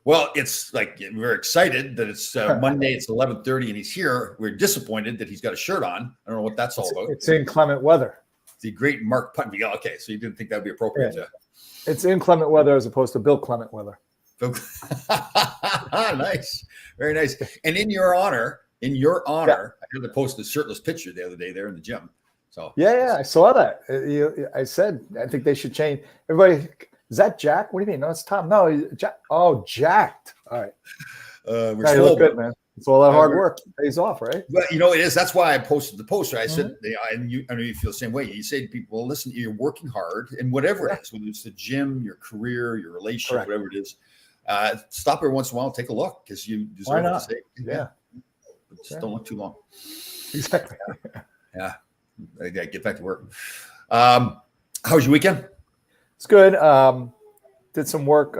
Well, it's like we're excited that it's Monday. It's 11:30, and he's here. We're disappointed that he's got a shirt on. I don't know what that's all about. It's inclement weather. The great Mark Putnam. Yeah, okay, so you didn't think that would be appropriate? Yeah. It's inclement weather as opposed to Bill Clement weather. Nice, very nice. And in your honor, I had to post a shirtless picture the other day there in the gym. So yeah, I saw that. I said I think they should change. Everybody, is that Jack? What do you mean? No, it's Tom. No, Jack. Oh, jacked. All right. We're you look good, man. It's all that hard work pays off, right? But it is. That's why I posted the post. Right? I said, I know you feel the same way. You say to people, well, listen, you're working hard, and whatever it is, whether it's the gym, your career, your relationship, whatever it is, stop every once in a while and take a look because you deserve to say, yeah. But just don't look too long. Exactly. Yeah. I gotta get back to work. How was your weekend? It's good. Did some work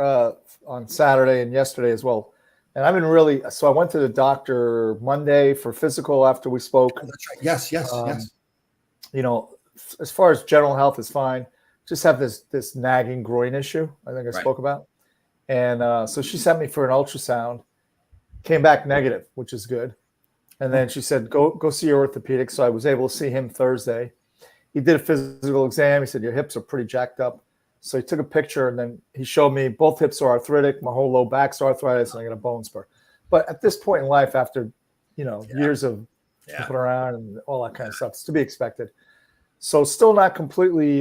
on Saturday and yesterday as well. And I've been so I went to the doctor Monday for physical after we spoke. Oh, that's right. Yes. As far as general health is fine. Just have this nagging groin issue I think I spoke about. And so she sent me for an ultrasound, came back negative, which is good. And then she said, go see your orthopedic. So I was able to see him Thursday. He did a physical exam. He said, your hips are pretty jacked up. So he took a picture and then he showed me both hips are arthritic. My whole low back's arthritis and I got a bone spur. But at this point in life, after, years of flipping around and all that kind of stuff, it's to be expected. So still not completely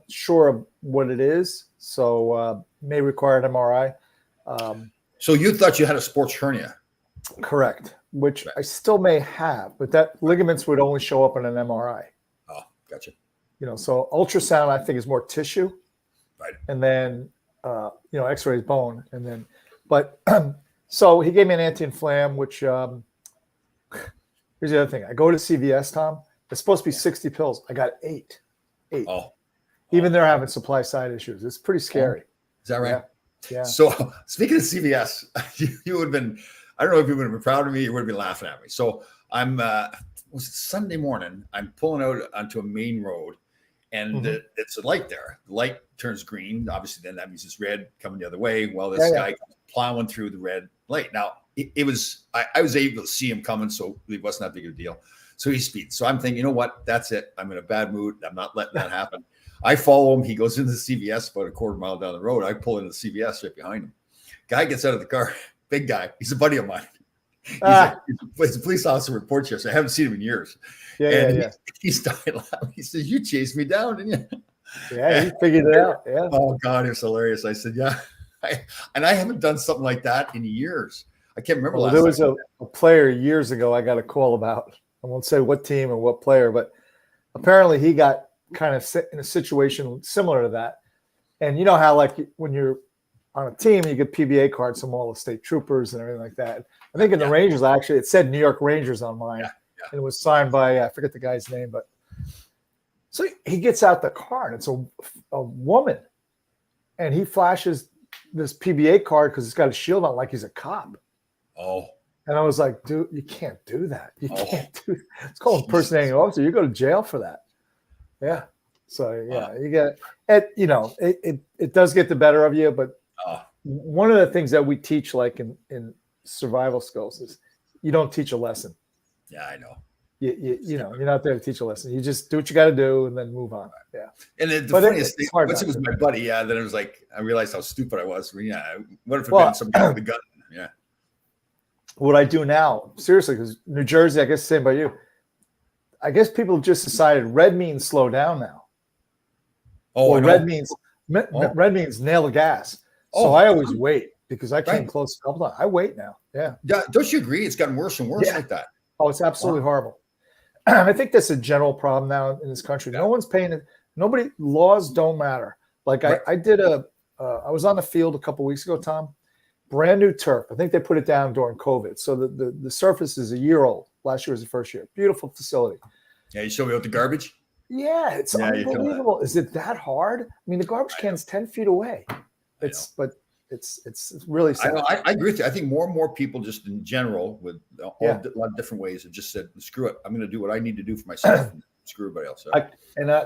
sure of what it is. So may require an MRI. So you thought you had a sports hernia? Correct. Which I still may have, but that ligaments would only show up in an MRI. Oh, gotcha. So ultrasound I think is more tissue. Right. And then, X-ray is bone. And then, so he gave me an anti-inflam, which here's the other thing. I go to CVS, Tom. It's supposed to be 60 pills. I got 8. Oh. Even they're having supply side issues. It's pretty scary. Is that right? Yeah. So speaking of CVS, you would have been, I don't know if you would have been proud of me, you would have been laughing at me. So I'm, was it Sunday morning? I'm pulling out onto a main road and it's a light there. The light turns green. Obviously then that means it's red coming the other way. Well, this guy comes plowing through the red light. Now it was, I was able to see him coming. So it wasn't that big of a deal. So he speeds. So I'm thinking, you know what? That's it. I'm in a bad mood. I'm not letting that happen. I follow him. He goes into the CVS about a quarter mile down the road. I pull into the CVS right behind him. Guy gets out of the car. Big guy. He's a buddy of mine. He's a police officer with Portchester. I haven't seen him in years. He started laughing. He says, "You chased me down, didn't you?" Yeah, he figured it out. Yeah. Oh God, it was hilarious. I said, "Yeah," and I haven't done something like that in years. I can't remember. There was a player years ago I got a call about. I won't say what team or what player, but apparently he got kind of in a situation similar to that. And you know how, like, when you're on a team, you get PBA cards from all the state troopers and everything like that. I think in the Rangers, actually, it said New York Rangers on mine. And it was signed by, I forget the guy's name, but so he gets out the car and it's a woman. And he flashes this PBA card because it's got a shield on like he's a cop. Oh. And I was like, dude, you can't do that. You can't do that. It's called impersonating an officer. You go to jail for that. Yeah. So you get it. It does get the better of you, but one of the things that we teach, like in survival skills, is you don't teach a lesson. Yeah, I know. You're not there to teach a lesson. You just do what you got to do and then move on. Yeah. And the funniest thing, once it was my buddy, then it was like I realized how stupid I was. What if it had been some guy with a gun? Yeah. What I do now, seriously, because New Jersey, I guess, same by you. I guess people have just decided red means slow down now. Oh, red means nail the gas. So I always wait because I came close a couple times. I wait now. Yeah. Don't you agree? It's gotten worse and worse like that. Oh, it's absolutely horrible. I think that's a general problem now in this country. No one's paying it. Laws don't matter. Like I did I was on the field a couple weeks ago, Tom. Brand new turf. I think they put it down during COVID. So the surface is a year old. Last year was the first year. Beautiful facility. Yeah, you show me out the garbage? Yeah, it's unbelievable. Is it that hard? I mean, the garbage can's 10 feet away. It's really sad. I agree with you. I think more and more people just in general with a lot of different ways have just said, screw it. I'm going to do what I need to do for myself. screw everybody else.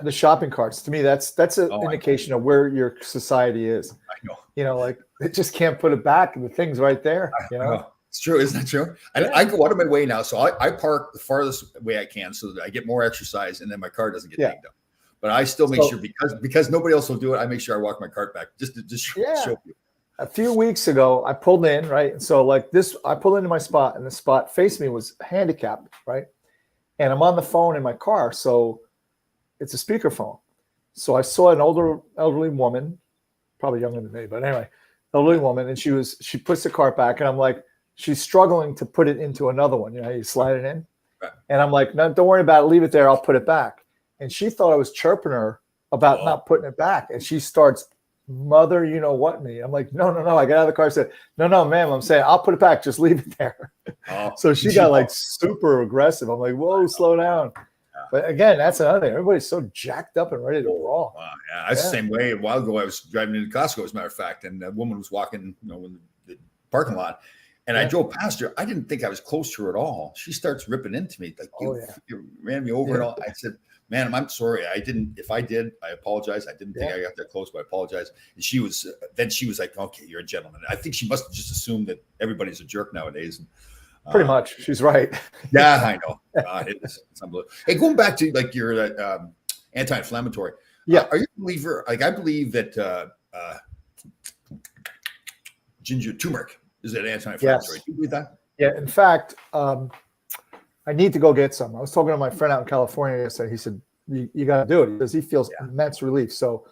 The shopping carts, to me, that's an indication of where your society is. I know. You know, like they just can't put it back, and the thing's right there. You know, it's true, isn't it true? And I go out of my way now, so I park the farthest way I can, so that I get more exercise, and then my car doesn't get dinged up. But I still make sure because nobody else will do it. I make sure I walk my cart back just to show you. A few weeks ago, I pulled in, right? And so like this, I pulled into my spot, and the spot facing me was handicapped, right? And I'm on the phone in my car, so it's a speakerphone. So I saw an elderly woman, probably younger than me, but anyway, elderly woman, and she puts the cart back, and I'm like, she's struggling to put it into another one. You know, you slide it in, right. And I'm like, no, don't worry about it, leave it there, I'll put it back. And she thought I was chirping her about not putting it back, and she starts mother, you know what me. I'm like, no. I got out of the car and said, no, ma'am. I'm saying I'll put it back. Just leave it there. So she got like super aggressive. I'm like, whoa, slow down. But again, that's another thing. Everybody's so jacked up and ready to brawl. Wow, yeah, that's the same way. A while ago, I was driving into Costco, as a matter of fact, and a woman was walking, in the parking lot, and I drove past her. I didn't think I was close to her at all. She starts ripping into me like, you ran me over and all. I said, "Man, I'm sorry. I didn't. If I did, I apologize. I didn't think I got that close, but I apologize." And she was like, "Okay, you're a gentleman." I think she must have just assumed that everybody's a jerk nowadays. And, pretty much, she's right. Yeah, I know. It's unbelievable. Hey, going back to like your anti-inflammatory. Yeah, are you a believer? Like I believe that ginger turmeric is an anti-inflammatory. Yes. Do you believe that? Yeah. In fact, I need to go get some. I was talking to my friend out in California yesterday. He said, you got to do it because he feels immense relief. So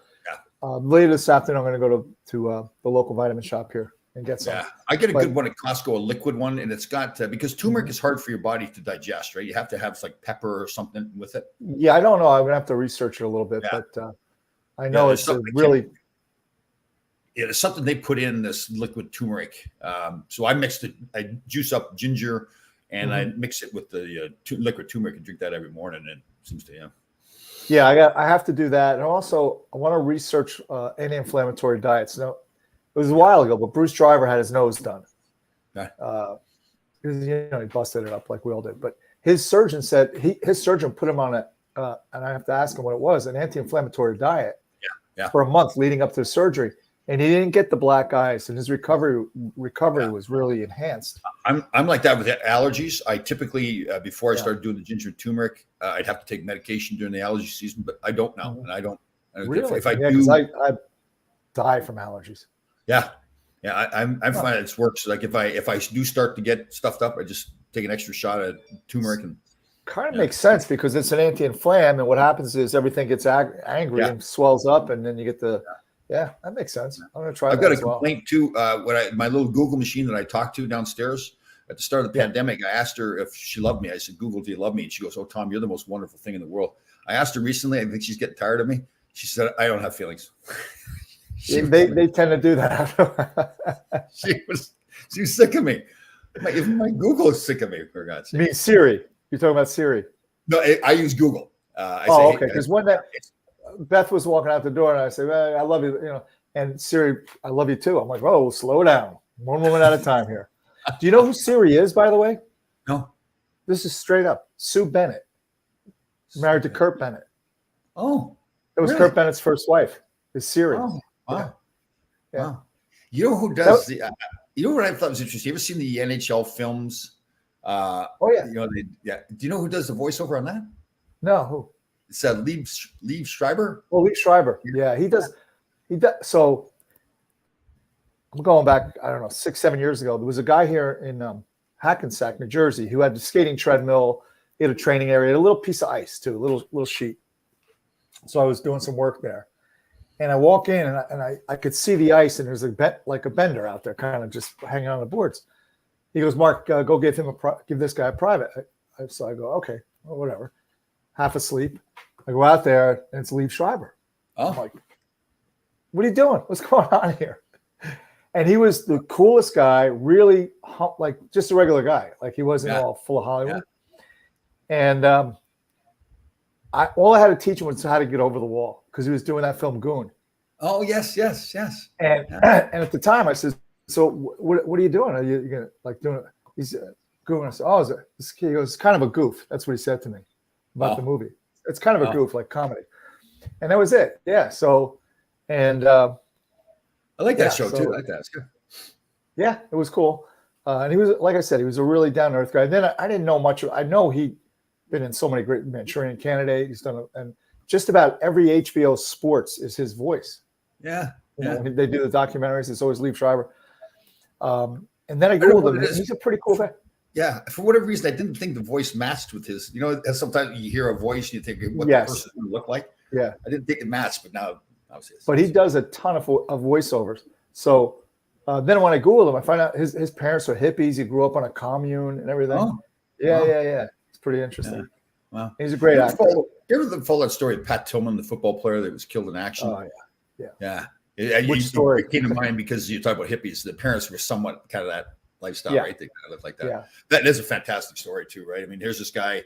later this afternoon, I'm going to go to the local vitamin shop here and get some. Yeah, I get a good one at Costco, a liquid one, and it's got because turmeric is hard for your body to digest, right? You have to have like pepper or something with it. Yeah, I don't know. I'm going to have to research it a little bit, but I know it's really. It is something they put in this liquid turmeric. So I mixed it. I juice up ginger. And I mix it with the liquid turmeric and drink that every morning. And it seems to, Yeah, I have to do that. And also, I want to research anti-inflammatory diets. Now, it was a while ago, but Bruce Driver had his nose done. Yeah. He busted it up like we all did. But his surgeon said his surgeon put him on and I have to ask him what it was, an anti-inflammatory diet for a month leading up to the surgery. And he didn't get the black eyes, and his recovery was really enhanced. I'm like that with allergies. I typically, before I started doing the ginger and turmeric, I'd have to take medication during the allergy season, but I don't now, and I don't. Really? If I do, because I die from allergies. Yeah, I'm finding it works. Like if I do start to get stuffed up, I just take an extra shot of turmeric and. Kind of makes sense because it's an anti-inflammatory, and what happens is everything gets angry and swells up, and then you get the. Yeah, that makes sense. I'm going to try. I've got a complaint too. My little Google machine that I talked to downstairs at the start of the pandemic, I asked her if she loved me. I said, "Google, do you love me?" And she goes, "Oh, Tom, you're the most wonderful thing in the world." I asked her recently. I think she's getting tired of me. She said, "I don't have feelings." They tend to do that. she was sick of me. Even my Google is sick of me. For God's sake. You mean Siri? You're talking about Siri? No, I use Google. Okay. Because when Beth was walking out the door, and I said, "I love you," and Siri, "I love you too." I'm like, "Oh, slow down, one woman at a time here." Do you know who Siri is, by the way? No. This is straight up Sue Bennett, married to Kurt Bennett. Oh, it was really? Kurt Bennett's first wife. Is Siri? Oh, wow. Yeah. Wow. You know who does the? You know what I thought was interesting? You ever seen the NHL films? Oh yeah. Do you know who does the voiceover on that? No, who? It's Liev Schreiber. Oh, Liev Schreiber. Yeah, he does. He does. So I'm going back, I don't know, 6-7 years ago. There was a guy here in Hackensack, New Jersey, who had the skating treadmill. He had a training area, a little piece of ice too, a little sheet. So I was doing some work there, and I walk in and I could see the ice, and there's a bender out there, kind of just hanging on the boards. He goes, "Mark, go give this guy a private." So I go, "Okay, well, whatever." Half asleep. I go out there, and it's Liev Schreiber. Oh. I'm like, "What are you doing? What's going on here?" And he was the coolest guy, really like just a regular guy. Like he wasn't all full of Hollywood. Yeah. And all I had to teach him was how to get over the wall because he was doing that film Goon. Oh, yes. And at the time I said, "So what are you doing? Are you gonna like doing it?" He's Goon. I said, "Oh, is it?" He goes, "It's kind of a goof." That's what he said to me about the movie. It's kind of a goof, like comedy. And that was it. Yeah. So, and I like that show too. I like that. It's good. Yeah, it was cool. And he was, like I said, he was a really down to earth guy. And then I didn't know much. I know he'd been in so many great Manchurian Candidate. He's done, and just about every HBO sports is his voice. Yeah. You know, when they do the documentaries, it's always Liev Schreiber. And then I Googled him. He's a pretty cool guy. Yeah. For whatever reason, I didn't think the voice matched with his, sometimes you hear a voice and you think what the person's going to look like. Yeah. I didn't think it matched, but now obviously. But he does a ton of voiceovers. So then when I Googled him, I find out his parents are hippies. He grew up on a commune and everything. Oh, yeah. It's pretty interesting. Yeah. Wow. He's a great actor. You ever follow that story of Pat Tillman, the football player that was killed in action? Oh, yeah. Which story? It came to mind because you talk about hippies. The parents were somewhat kind of that lifestyle, right? They kind of lived like that. Yeah. That is a fantastic story too, right? I mean, here's this guy,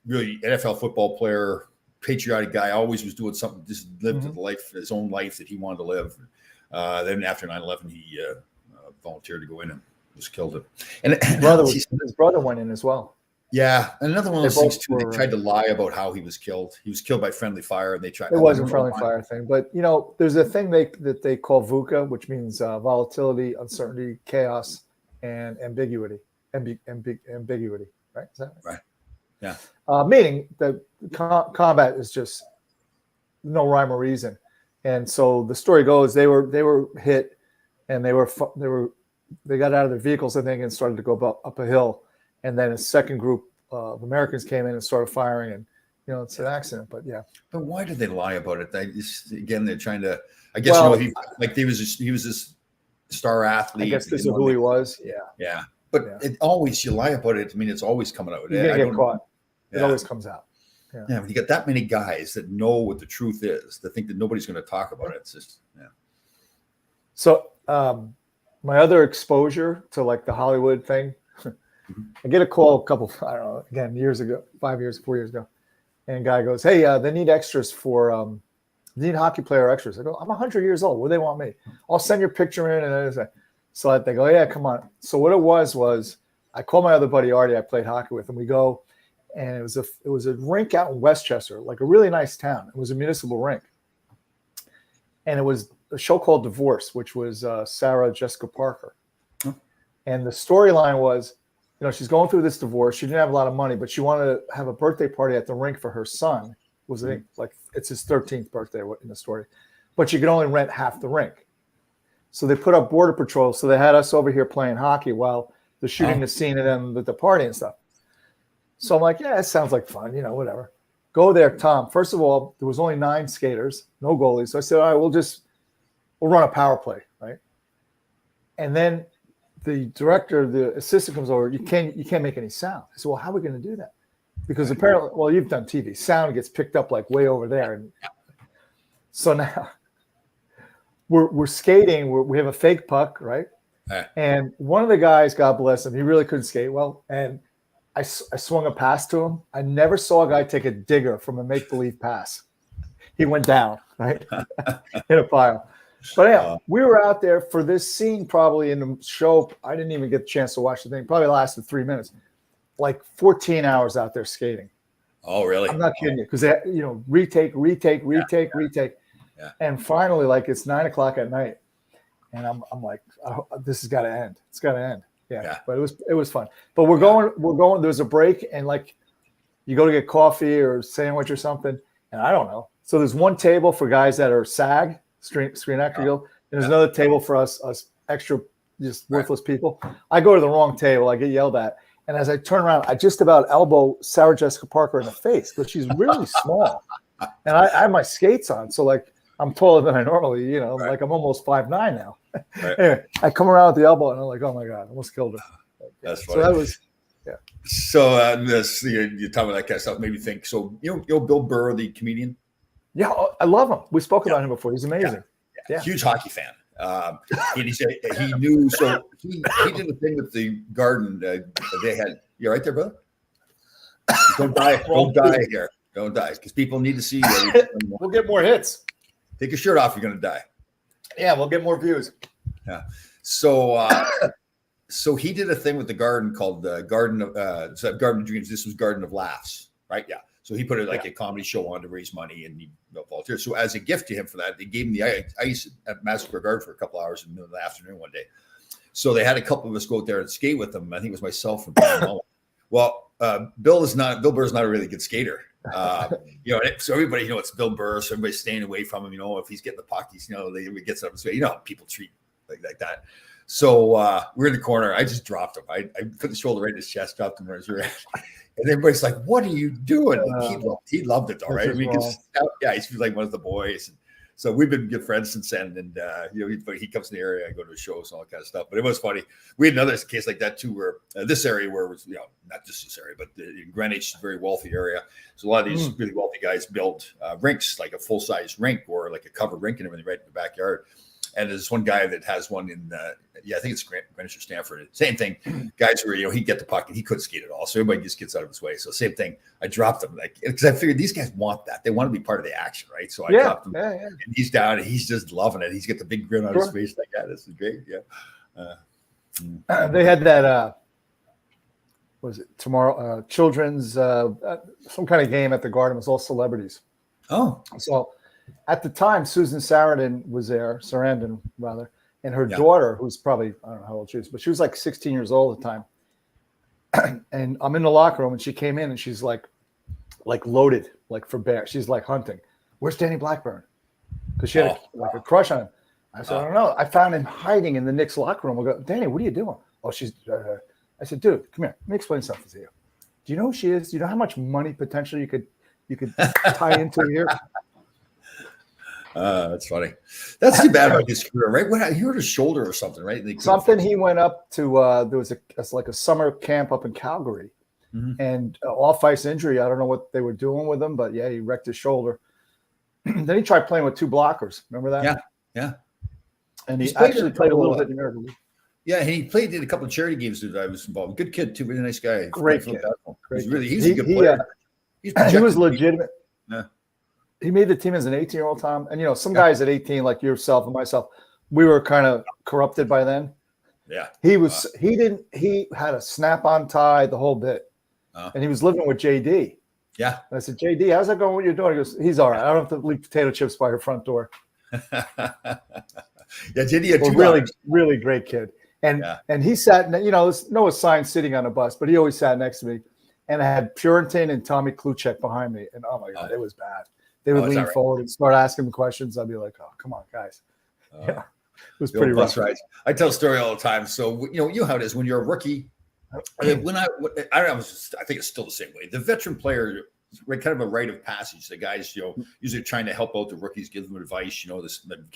really NFL football player, patriotic guy, always was doing something, just lived his own life that he wanted to live. Then after 9/11, he volunteered to go in and was killed. And his brother went in as well. Yeah, and another one of those things too. They tried to lie about how he was killed. He was killed by friendly fire, and they tried. It wasn't friendly fire thing, but there's a thing that they call VUCA, which means volatility, uncertainty, chaos, and ambiguity. Ambiguity, right? Is that right? Yeah. Meaning that combat is just no rhyme or reason, and so the story goes they were hit, and they got out of their vehicles, I think, and started to go up a hill. And then a second group of Americans came in and started firing, and it's an accident. But yeah. But why did they lie about it? They're trying to. I guess he was this star athlete. I guess this is who he was. Yeah. Yeah. But it always, you lie about it. I mean, it's always coming out. You're gonna get caught. It always comes out. Yeah. When you got that many guys that know what the truth is, that think that nobody's going to talk about it, it's just So my other exposure to like the Hollywood thing. I get a call I don't know, again, years ago, 4 years ago. And a guy goes, hey, they need extras for, need hockey player extras. I go, I'm 100 years old. What do they want me? I'll send your picture in. And so they go, yeah, come on. So what it was I called my other buddy, Artie, I played hockey with, and we go, and it was a rink out in Westchester, like a really nice town. It was a municipal rink. And it was a show called Divorce, which was Sarah Jessica Parker. Oh. And the storyline was, she's going through this divorce. She didn't have a lot of money, but she wanted to have a birthday party at the rink for her son. I think it's his 13th birthday in the story, but she could only rent half the rink. So they put up border patrol. So they had us over here playing hockey while they're shooting the scene of them at the party and stuff. So I'm like, yeah, it sounds like fun, whatever. Go there, Tom. First of all, there was only 9 skaters, no goalies. So I said, all right, we'll run a power play, right? And then the director, the assistant comes over. You can't make any sound. I said, well, how are we going to do that? Because apparently, you've done TV. Sound gets picked up like way over there. And so now we're skating. We have a fake puck, right? And one of the guys, God bless him, he really couldn't skate well. And I swung a pass to him. I never saw a guy take a digger from a make-believe pass. He went down, right? Hit a pile. But yeah, we were out there for this scene probably in the show. I didn't even get a chance to watch the thing. Probably lasted 3 minutes. Like 14 hours out there skating. Oh, really? I'm not kidding you. Because retake. Yeah. And finally, like it's 9:00 at night. And I'm like, oh, this has got to end. It's got to end. Yeah. But it was fun. But we're going, there's a break, and like you go to get coffee or sandwich or something, and I don't know. So there's one table for guys that are SAG. Screen Actor Guild. And there's another table for us extra just worthless people. I go to the wrong table. I get yelled at. And as I turn around, I just about elbow Sarah Jessica Parker in the face because she's really small. And I have my skates on. So like I'm taller than I normally, like I'm almost 5'9" now. Right. Anyway, I come around with the elbow and I'm like, oh my God, I almost killed her. That's funny. So that was, yeah. So you talking about that kind of stuff made me think. So Bill Burr, the comedian. Yeah, I love him. We spoke about him before. He's amazing. Yeah. Huge hockey fan. And he said he knew. So he did a thing with the Garden. They had. You right there, brother? Don't die. Don't die here. Don't die, because people need to see you. We'll get more hits. Take your shirt off. You're going to die. Yeah, we'll get more views. Yeah. So so he did a thing with the Garden called Garden of Dreams. This was Garden of Laughs, right? Yeah. So he put it like a comedy show on to raise money, and he volunteered. So as a gift to him for that, they gave him the ice at Madison Square Garden for a couple hours in the middle of the afternoon one day. So they had a couple of us go out there and skate with them. I think it was myself and Bill. Well, Bill Burr's not a really good skater. So everybody, it's Bill Burr, so everybody's staying away from him. If he's getting the puck, he gets up his way. How people treat like that. So we're in the corner. I just dropped him. I put the shoulder right in his chest, dropped him right here. And everybody's like, "What are you doing?" He loved it, all right. I mean, he's like one of the boys. And so we've been good friends since then. And he comes in the area. I go to shows and all that kind of stuff. But it was funny. We had another case like that too, where this area where it was, not just this area, but Greenwich is a very wealthy area. So a lot of these really wealthy guys build rinks, like a full size rink or like a covered rink and everything right in the backyard. And there's one guy that has one in, I think it's Greenwich or Stanford. Same thing. Guys where, he'd get the puck and he couldn't skate at all. So everybody just gets out of his way. So same thing. I dropped him because I figured these guys want that. They want to be part of the action, right? So I dropped him and he's down and he's just loving it. He's got the big grin on his face. Like, this is great. Yeah. They had that, was it tomorrow? Children's, some kind of game at the Garden. It was all celebrities. Oh. So at the time, Susan Sarandon was there, and her daughter, who's probably, I don't know how old she is, but she was like 16 years old at the time. And I'm in the locker room and she came in and she's like loaded, like for bear. She's like hunting. Where's Danny Blackburn? Because she had a crush on him. I said, I don't know. I found him hiding in the Knicks locker room. I go, Danny, what are you doing? Oh, she's, I said, dude, come here. Let me explain something to you. Do you know who she is? Do you know how much money potentially you could tie into here? That's funny. That's too bad about his career, right? He hurt his shoulder or something, right? Something. He went up to there was a summer camp up in Calgary, and off-ice injury. I don't know what they were doing with him, but he wrecked his shoulder. Then he tried playing with two blockers. Remember that? Yeah. And he actually played a little bit in the American League. Yeah, he played in a couple of charity games that I was involved. Good kid too, really nice guy. Great kid. He's a good player. He was legitimate. Yeah. He made the team as an 18-year-old, Tom. And, some guys at 18, like yourself and myself, we were kind of corrupted by then. Yeah. He had a snap-on tie, the whole bit. And he was living with JD. Yeah. And I said, JD, how's that going? What you're doing? He goes, he's all right. I don't have to leave potato chips by her front door. JD had two really, really great kid. And he sat, there's no sign sitting on a bus, but he always sat next to me. And I had Purinton and Tommy Kluchek behind me. And, oh, my God, it was bad. They would lean forward and start asking me questions. I'd be like, "Oh, come on, guys." It was pretty rough. Right. I tell a story all the time. So you know how it is when you're a rookie. I think it's still the same way. The veteran player, kind of a rite of passage. The guys, usually trying to help out the rookies, give them advice.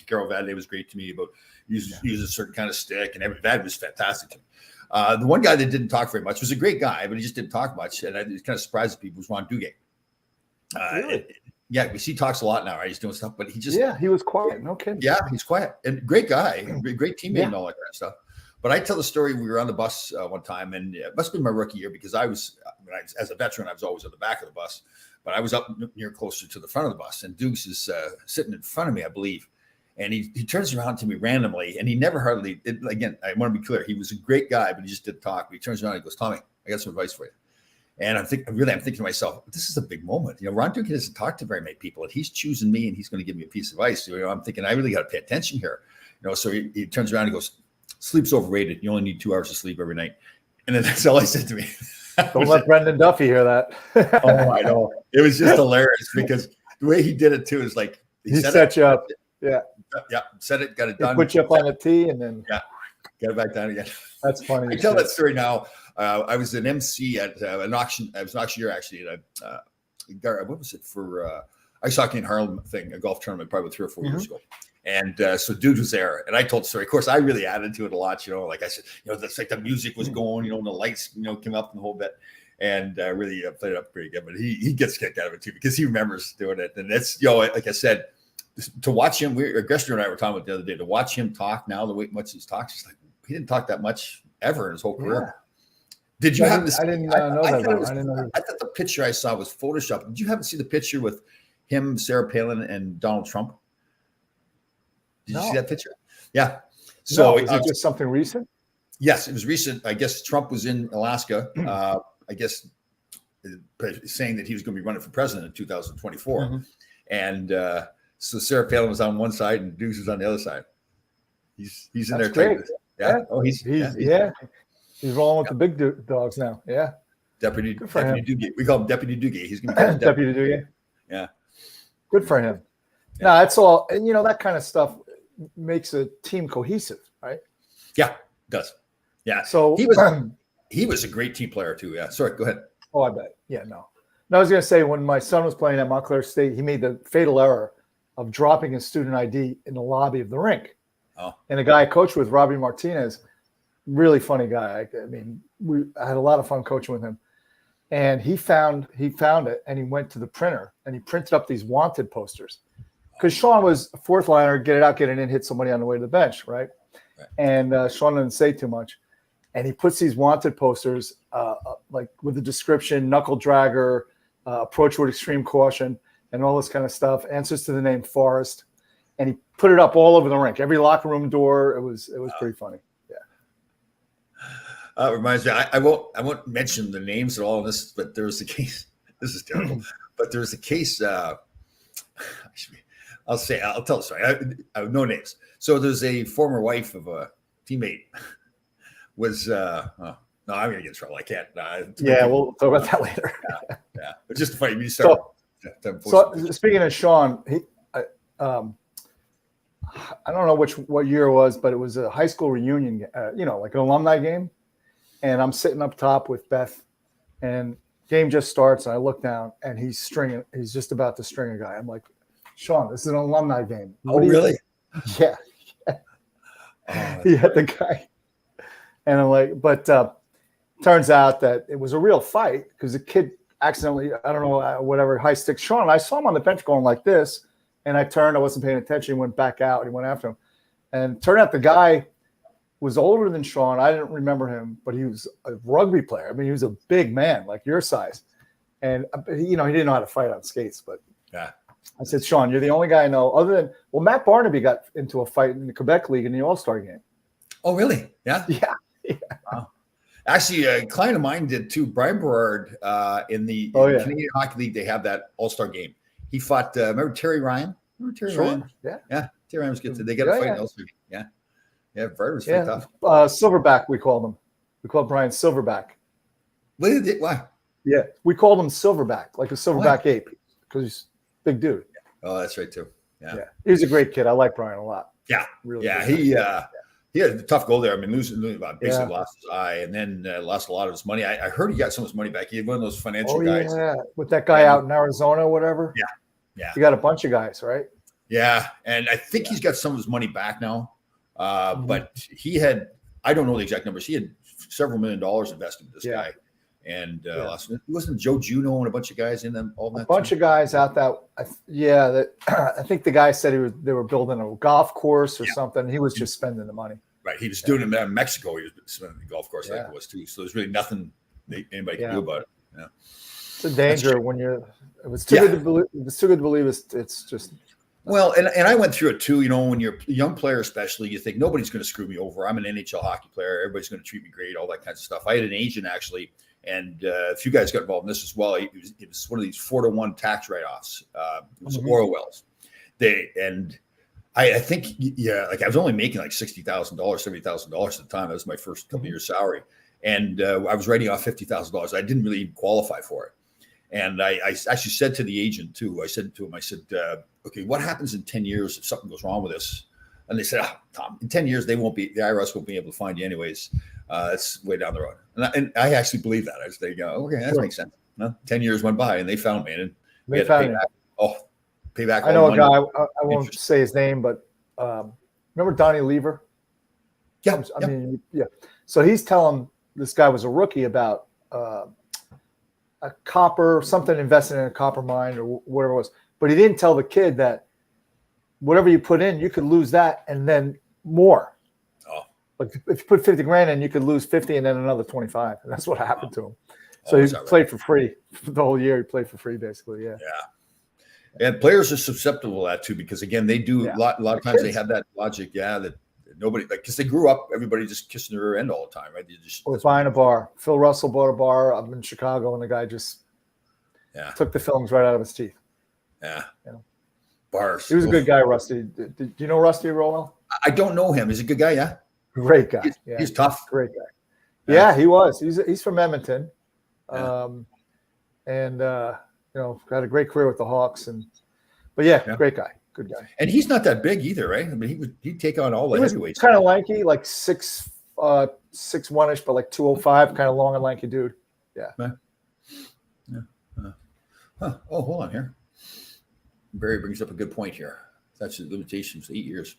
Carol Vade was great to me about use a certain kind of stick, and Vade was fantastic to me. The one guy that didn't talk very much was a great guy, but he just didn't talk much, and it kind of surprised people. Was Ron Duguay. Really? We see he talks a lot now, right? He's doing stuff, but he was quiet. No kidding. Yeah, he's quiet and great guy, great teammate and all that kind of stuff. But I tell the story. We were on the bus one time, and it must have been my rookie year because as a veteran, I was always at the back of the bus, but I was up near closer to the front of the bus, and Dukes is sitting in front of me, I believe. And he turns around to me randomly, and he never again, I want to be clear, he was a great guy, but he just didn't talk. But he turns around and he goes, Tommy, I got some advice for you. And I'm thinking to myself, this is a big moment. Ron Duguay doesn't talk to very many people, and he's choosing me, and he's going to give me a piece of advice. I'm thinking, I really got to pay attention here. So he turns around and goes, sleep's overrated. You only need 2 hours of sleep every night. And then that's all he said to me. Don't let Brendan Duffy hear that. Oh, I know. It was just hilarious because the way he did it too is like he set you up. Yeah. Yeah. Set it, got it done. Put you up on a tee and then get it back down again. That's funny. I tell that story now. I was an MC at an auction. I was an auctioneer actually at what was it for ice hockey in Harlem thing, a golf tournament probably 3 or 4 years ago. And so Dude was there, and I told the story. Of course, I really added to it a lot. Like I said, that's like the music was going, and the lights, came up and the whole bit, and really played it up pretty good. But he gets kicked out of it too because he remembers doing it, and that's like I said, to watch him. Grester and I were talking about the other day to watch him talk now. The way much he talks, he's like he didn't talk that much ever in his whole career. Yeah. Did you have this? I didn't know that. I thought the picture I saw was Photoshopped. Did you happen to see the picture with him, Sarah Palin, and Donald Trump? Did you see that picture? Yeah. So is it just something recent? Yes, it was recent. I guess Trump was in Alaska. I guess saying that he was going to be running for president in 2024. Mm-hmm. And so Sarah Palin was on one side and Dukes was on the other side. He's in That's there. great. Yeah. Oh, he's rolling with the big dogs now. Yeah. Deputy Doogie. We call him Deputy Doogie. He's going to be Deputy Doogie. Yeah. Good for him. Yeah. No, that's all. And, that kind of stuff makes a team cohesive, right? Yeah, it does. Yeah. So he was a great team player too. Yeah. Sorry, go ahead. Oh, I bet. Yeah, no. No, I was going to say, when my son was playing at Montclair State, he made the fatal error of dropping his student ID in the lobby of the rink. Oh. And the guy I coached with, Robbie Martinez, really funny guy. I had a lot of fun coaching with him. And he found it, and he went to the printer, and he printed up these wanted posters. Because Sean was a fourth liner, get it out, get it in, hit somebody on the way to the bench, right? And Sean didn't say too much. And he puts these wanted posters, like with the description, knuckle dragger, approach with extreme caution, and all this kind of stuff. Answers to the name Forrest, and he put it up all over the rink, every locker room door. It was pretty funny. Yeah. Reminds me, I won't mention the names at all in this, but there was a case. This is terrible, but there was a case. I'll tell the story. I have no names. So there's a former wife of a teammate. Was no, I'm gonna get in trouble. I can't. We'll talk about that later. Yeah. But just to fight me, start. So speaking of Sean, I don't know what year it was, but it was a high school reunion. Like an alumni game, and I'm sitting up top with Beth, and game just starts, and I look down, and he's just about to string a guy. I'm like, Sean, this is an alumni game. Oh, really? Yeah. He had the guy. And I'm like, but turns out that it was a real fight because the kid accidentally, I don't know, whatever, high stick Sean. I saw him on the bench going like this, and I turned, I wasn't paying attention. He went back out, and he went after him. And turned out the guy was older than Sean. I didn't remember him, but he was a rugby player. I mean, he was a big man, like your size. And, he didn't know how to fight on skates, but yeah. I said, Sean, you're the only guy I know other than, Matt Barnaby got into a fight in the Quebec League in the All-Star game. Oh, really? Yeah. Yeah. Wow. Actually, a client of mine did too. Brian Berard in the Canadian Hockey League, they have that All-Star game. He fought. Remember Terry Ryan? Ryan? Yeah. Terry Ryan was good. They got a fight in All-Star game. Yeah. Berard was pretty tough. Silverback, we called him. We called Brian Silverback. Why? Yeah, we called him Silverback, like a silverback ape, because he's a big dude. Oh, that's right too. Yeah. He was a great kid. I like Brian a lot. Yeah, really. Yeah, he had a tough goal there. I mean, basically lost his eye and then lost a lot of his money. I heard he got some of his money back. He had one of those financial guys. Yeah, with that guy out in Arizona or whatever. Yeah. He got a bunch of guys, right? Yeah, and I think he's got some of his money back now. But he had, I don't know the exact numbers. He had several $1 million invested in this guy. And wasn't Joe Juno and a bunch of guys in them? A bunch of guys out that. I think the guy said they were building a golf course or something. He was just spending the money. Right. He was doing it in Mexico. He was spending the golf course like it was too. So there's really nothing anybody can do about it. Yeah. It's a danger when you're. It was too good to believe. It's too good to believe. It's just. Well, and I went through it too. When you're a young player, especially, you think nobody's going to screw me over. I'm an NHL hockey player. Everybody's going to treat me great. All that kind of stuff. I had an agent actually. And a few guys got involved in this as well. It was one of these 4-to-1 tax write-offs. It was oil wells. I think like I was only making like $60,000, $70,000 at the time. That was my first couple years' salary, and I was writing off $50,000. I didn't really even qualify for it. And I actually said to the agent too. I said to him, okay, what happens in 10 years if something goes wrong with this? And they said, Tom, in 10 years the IRS won't be able to find you anyways. It's way down the road. And I actually believe that. I just think, okay, that makes sense. 10 years went by and they found me. And we had to pay back. I know a guy, I won't say his name, but remember Donnie Lever? Yeah. I mean, So he's telling this guy was a rookie about a copper, something invested in a copper mine or whatever it was. But he didn't tell the kid that whatever you put in, you could lose that and then more. Like if you put 50 grand in, you could lose 50 and then another 25. And that's what happened to him. So he played for free for the whole year. He played for free, basically. Yeah. And players are susceptible to that too, because again, they do a lot of times they have that logic. Yeah. That nobody, because they grew up, everybody just kissing their rear end all the time. Right. Or buying a bar. Phil Russell bought a bar up in Chicago and the guy just Yeah. Took the fillings right out of his teeth. Yeah. You know? Bars. He was a good guy, Rusty. Do you know Rusty Rowell? I don't know him. He's a good guy. Yeah. Great guy. He's tough. Great guy. Yeah, he was. He's from Edmonton. Yeah. And got a great career with the Hawks. But great guy. Good guy. And he's not that big either, right? I mean, he'd take on all the heavyweights. Kind of lanky, like 6'1"ish, but like 205, kind of long and lanky dude. Yeah. Oh, hold on here. Barry brings up a good point here. That's the limitations, 8 years.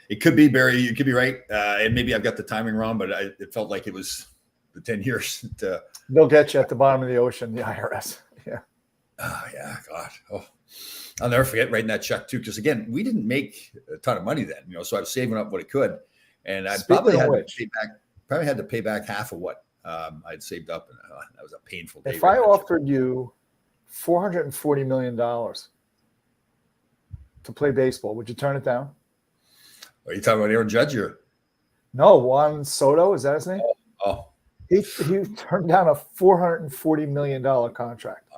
It could be, Barry. You could be right. And maybe I've got the timing wrong, but it felt like it was the 10 years. They'll get you at the bottom of the ocean, the IRS. Yeah. Oh, yeah. God. Oh, I'll never forget writing that check, too, because, again, we didn't make a ton of money then, so I was saving up what I could. And I probably had to pay back half of what I'd saved up. And that was a painful day. If I offered you $440 million to play baseball, would you turn it down? Are you talking about Aaron Judge? No, Juan Soto, is that his name? Oh. He turned down a $440 million contract.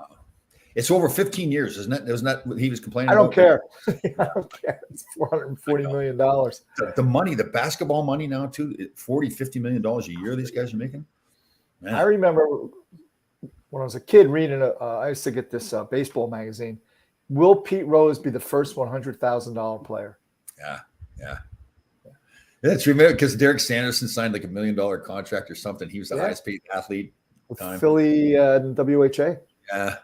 It's over 15 years, isn't it? Isn't that what he was complaining about? I don't care. I don't care. It's $440 million. The money, the basketball money now, too, $40-50 million a year these guys are making. Man. I remember when I was a kid reading I used to get this baseball magazine. Will Pete Rose be the first $100,000 player? Yeah. That's remember because Derek Sanderson signed like $1 million contract or something. He was the highest paid athlete at the time. Philly and WHA. Yeah.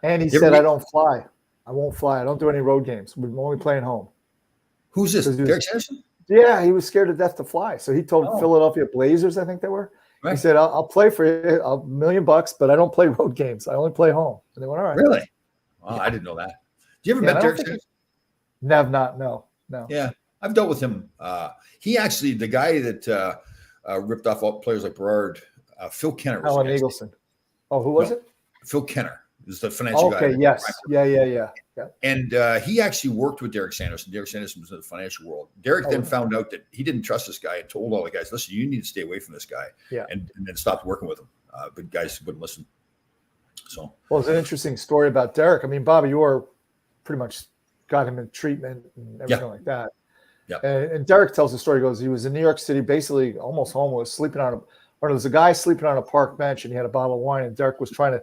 And he said, I don't fly. I won't fly. I don't do any road games. We're only playing home. Who's this? Derek Sanderson? Yeah, he was scared to death to fly. So he told Philadelphia Blazers, I think they were. Right. He said, I'll play for you $1 million, but I don't play road games. I only play home. And they went, all right. Really? Wow, I didn't know that. Do you ever met Derek Sanderson? No. Yeah, I've dealt with him. He actually, the guy that ripped off all players like Berard, Phil Kenner. Alan Eagleson. Oh, who was it? Phil Kenner is the financial guy. Okay, yes. Yeah. And he actually worked with Derek Sanderson. Derek Sanderson was in the financial world. Derek then found out that he didn't trust this guy and told all the guys, listen, you need to stay away from this guy. Yeah. And then stopped working with him. But guys wouldn't listen. So. Well, it's an interesting story about Derek. I mean, Bobby Orr pretty much got him in treatment and everything like that. Yeah. And Derek tells the story. He goes, he was in New York City, basically almost homeless, there was a guy sleeping on a park bench, and he had a bottle of wine, and Derek was trying to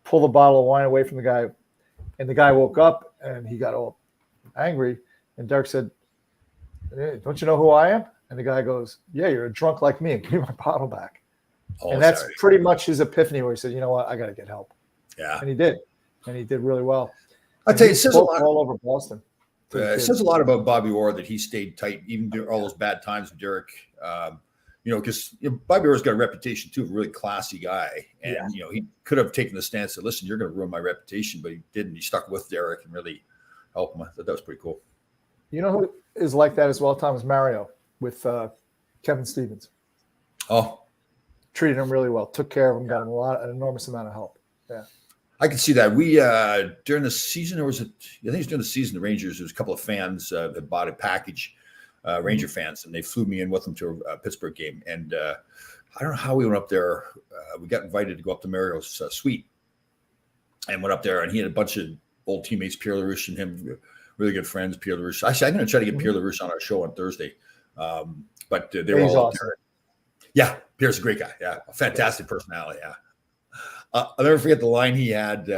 pull the bottle of wine away from the guy, and the guy woke up, and he got all angry, and Derek said, hey, don't you know who I am? And the guy goes, yeah, you're a drunk like me, and give me my bottle back. And that's pretty much his epiphany, where he said, you know what, I got to get help. Yeah. And he did really well. I'll tell you, it says a lot all over Boston. It says a lot about Bobby Orr that he stayed tight, even during all those bad times with Derek. Because Bobby Orr's got a reputation too of a really classy guy, and he could have taken the stance that, listen, you're going to ruin my reputation, but he didn't. He stuck with Derek and really helped him. I thought that was pretty cool. You know who is like that as well, Thomas Mario, with Kevin Stevens. Oh, treated him really well, took care of him, got him an enormous amount of help. Yeah. I can see that. We during the season, or was it? I think it was during the season. The Rangers. There was a couple of fans that bought a package, Ranger fans, and they flew me in with them to a Pittsburgh game. And I don't know how we went up there. We got invited to go up to Mario's suite, and went up there. And he had a bunch of old teammates, Pierre LaRouche and him, really good friends. Pierre LaRouche. Actually, I'm going to try to get Pierre LaRouche on our show on Thursday. But they were all awesome. Yeah, Pierre's a great guy. Yeah, a fantastic personality. Yeah. I'll never forget the line he had.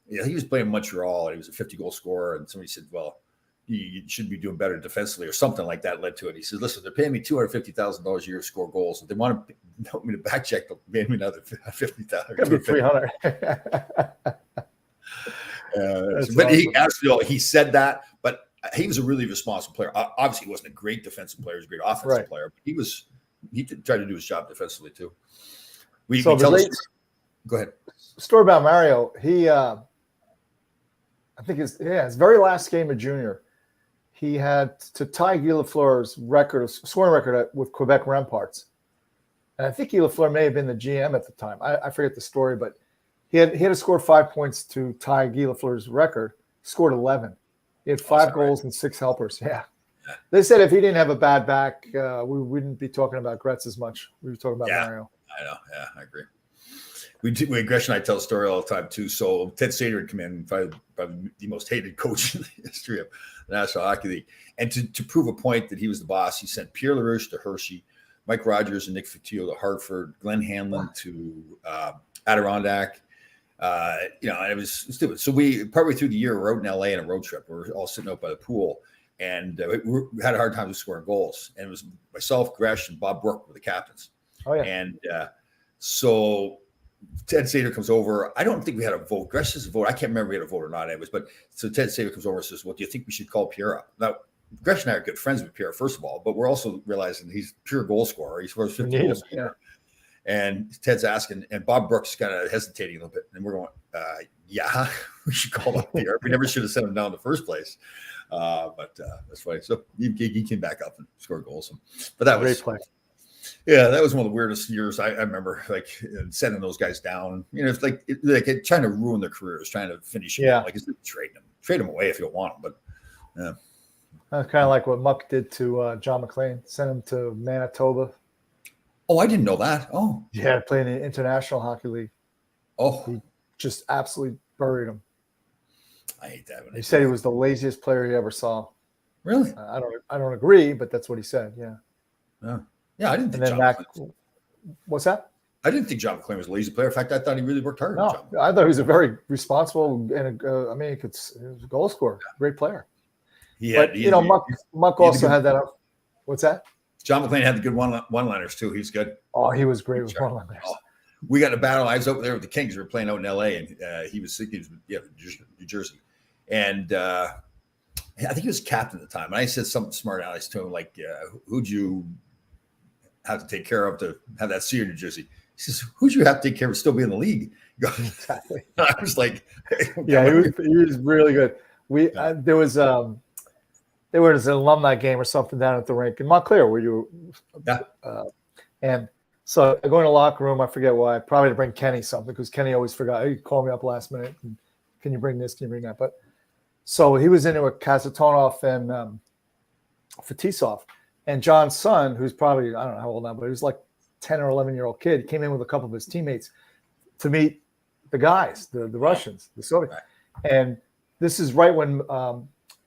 He was playing Montreal, and he was a 50-goal scorer. And somebody said, well, you should be doing better defensively, or something like that led to it. He said, listen, they're paying me $250,000 a year to score goals. If they want to help me to back check, they'll pay me another $50,000. 300. But awesome. He said that, but he was a really responsible player. Obviously, he wasn't a great defensive player. He was a great offensive player. But he tried to do his job defensively, too. Go ahead. Story about Mario. He, I think his very last game of junior, he had to tie Guy Lafleur's scoring record with Quebec Remparts. And I think Guy Lafleur may have been the GM at the time. I forget the story, but he had to score 5 points to tie Guy Lafleur's record. He scored 11. He had 5 goals and 6 helpers. Yeah. They said if he didn't have a bad back, we wouldn't be talking about Gretz as much. We were talking about Mario. I know. Yeah, I agree. Gresh and I tell a story all the time too. So Ted Sater had come in, probably the most hated coach in the history of the National Hockey League. And to prove a point that he was the boss, he sent Pierre LaRouche to Hershey, Mike Rogers and Nick Fotiu to Hartford, Glenn Hanlon to Adirondack. And it was stupid. So we partway through the year, we're out in LA on a road trip. We're all sitting out by the pool, and we had a hard time scoring goals. And it was myself, Gresh, and Bob Brook were the captains. Oh yeah. And so Ted Sater comes over. I don't think we had a vote. Gresh has a vote. I can't remember if we had a vote or not. So Ted Sater comes over and says, "Well, do you think we should call Pierre up?" Now, Gresh and I are good friends with Pierre, first of all, but we're also realizing he's a pure goal scorer. He scores 50 goals a year. And Ted's asking, and Bob Brooks kind of hesitating a little bit. And we're going, yeah, we should call up Pierre. We never should have sent him down in the first place. But that's funny. So he came back up and scored goals. But that was great play. Yeah, that was one of the weirdest years I remember, like sending those guys down. It's like trying to ruin their careers, trying to finish them. Yeah. Like it's trade them away if you don't want them. But yeah. Kind of like what Muck did to John McClain, sent him to Manitoba. Oh, I didn't know that. Oh, yeah, playing in the International Hockey League. Oh, he just absolutely buried him. I hate that. He said he was the laziest player he ever saw. Really? I don't agree, but that's what he said. Yeah. Yeah, I didn't think what's that? I didn't think John McClain was a lazy player. In fact, I thought he really worked hard. No, I thought he was a very responsible and he was a goal scorer, great player. Muck also had that. What's that? John McClain had the good one-liners too. He's good. Oh, he was great with one-liners. Oh, we got in a battle. I was over there with the Kings. We were playing out in LA, and he was New Jersey, and I think he was captain at the time. And I said something smart alex to him, like, "Who'd you have to take care of to have that senior New Jersey?" He says, "Who'd you have to take care of to still be in the league?" Exactly. I was like, "Yeah, he was really good." There was an alumni game or something down at the rink in Montclair where you, and so I go in the locker room. I forget why. Probably to bring Kenny something because Kenny always forgot. He called me up last minute. And, can you bring this? Can you bring that? But so he was in there with Kasatonov and Fetisov, and John's son, who's probably I don't know how old now, but he was like 10 or 11-year-old kid. Came in with a couple of his teammates to meet the guys, the Russians, the Soviets, and this is right when.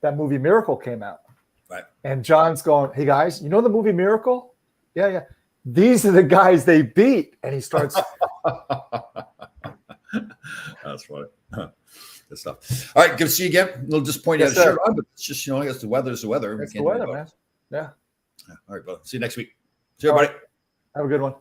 That movie Miracle came out. Right. And John's going, "Hey guys, you know the movie Miracle? Yeah. These are the guys they beat." And he starts. That's funny. Good stuff. All right, good to see you again. We'll just point out a shirt on, but it's just, I guess the weather's the weather. It's the weather, man. Yeah. All right, brother. See you next week. See you, everybody. Have a good one.